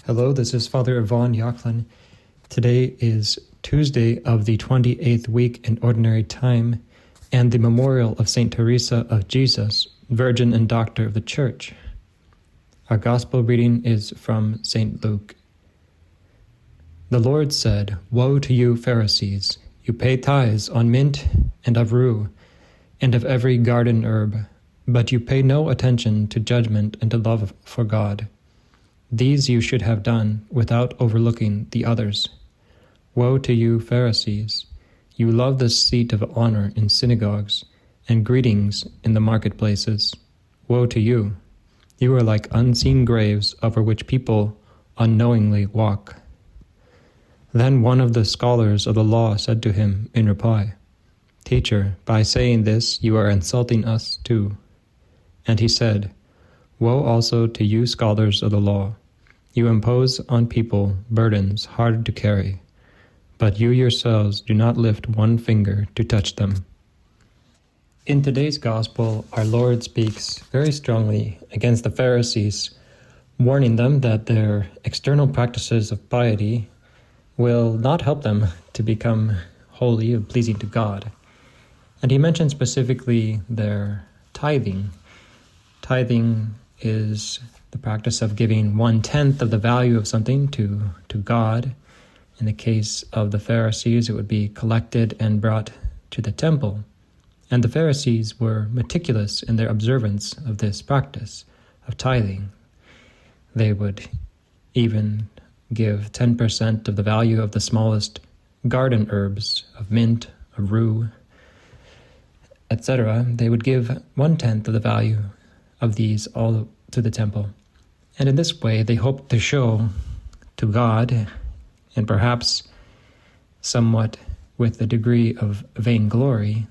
Hello, this is Father Yvonne Yocklin. Today is Tuesday of the 28th week in Ordinary Time and the memorial of St. Teresa of Jesus, Virgin and Doctor of the Church. Our Gospel reading is from St. Luke. The Lord said, "Woe to you, Pharisees! You pay tithes on mint and of rue, and of every garden herb, but you pay no attention to judgment and to love for God. These you should have done without overlooking the others. Woe to you, Pharisees! You love the seat of honor in synagogues and greetings in the marketplaces. Woe to you! You are like unseen graves over which people unknowingly walk." Then one of the scholars of the law said to him in reply, "Teacher, by saying this you are insulting us too." And he said, "Woe also to you scholars of the law! You impose on people burdens hard to carry, but you yourselves do not lift one finger to touch them." In today's Gospel, our Lord speaks very strongly against the Pharisees, warning them that their external practices of piety will not help them to become holy and pleasing to God. And he mentions specifically their tithing. Tithing is the practice of giving 1/10 of the value of something to God. In the case of the Pharisees, it would be collected and brought to the temple. And the Pharisees were meticulous in their observance of this practice of tithing. They would even give 10% of the value of the smallest garden herbs, of mint, of rue, etc. They would give 1/10 of the value of these all to the temple. And in this way, they hoped to show to God, and perhaps somewhat with a degree of vainglory,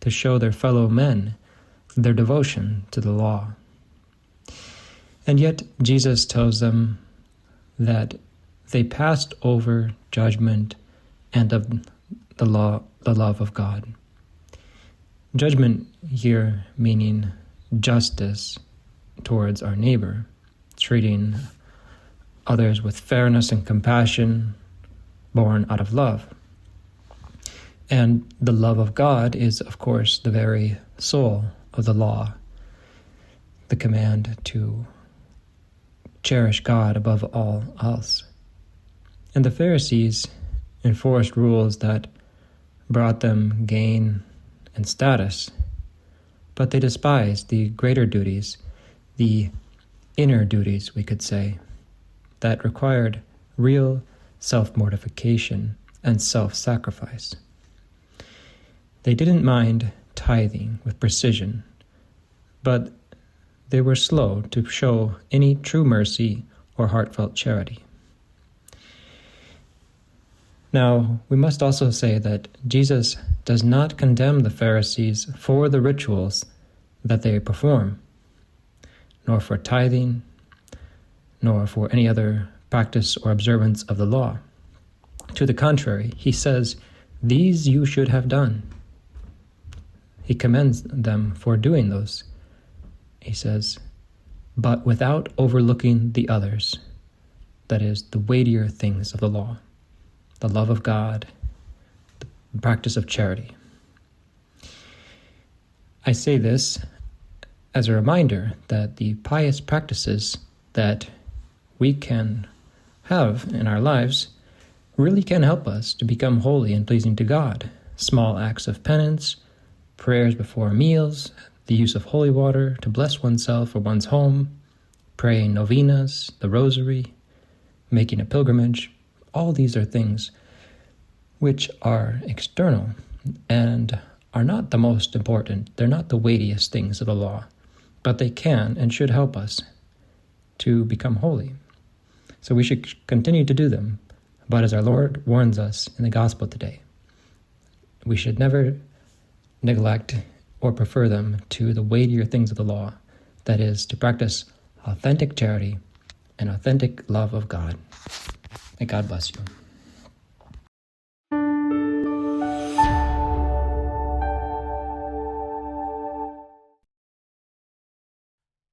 to show their fellow men their devotion to the law. And yet, Jesus tells them that they passed over judgment and of the love of God. Judgment here meaning justice towards our neighbor, treating others with fairness and compassion born out of love. And the love of God is, of course, the very soul of the law, the command to cherish God above all else. And the Pharisees enforced rules that brought them gain and status, but they despised the greater duties, the inner duties, we could say, that required real self-mortification and self-sacrifice. They didn't mind tithing with precision, but they were slow to show any true mercy or heartfelt charity. Now, we must also say that Jesus does not condemn the Pharisees for the rituals that they perform, nor for tithing, nor for any other practice or observance of the law. To the contrary, he says, "These you should have done." He commends them for doing those. He says, "but without overlooking the others," that is, the weightier things of the law, the love of God, the practice of charity. I say this as a reminder that the pious practices that we can have in our lives really can help us to become holy and pleasing to God. Small acts of penance, prayers before meals, the use of holy water to bless oneself or one's home, praying novenas, the rosary, making a pilgrimage. All these are things which are external and are not the most important. They're not the weightiest things of the law, but they can and should help us to become holy. So we should continue to do them. But as our Lord warns us in the Gospel today, we should never neglect or prefer them to the weightier things of the law, that is, to practice authentic charity and authentic love of God. May God bless you.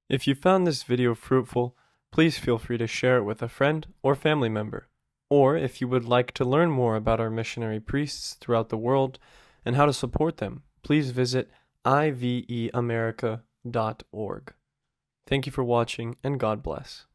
If you found this video fruitful, please feel free to share it with a friend or family member. Or if you would like to learn more about our missionary priests throughout the world and how to support them, please visit iveamerica.org. Thank you for watching, and God bless.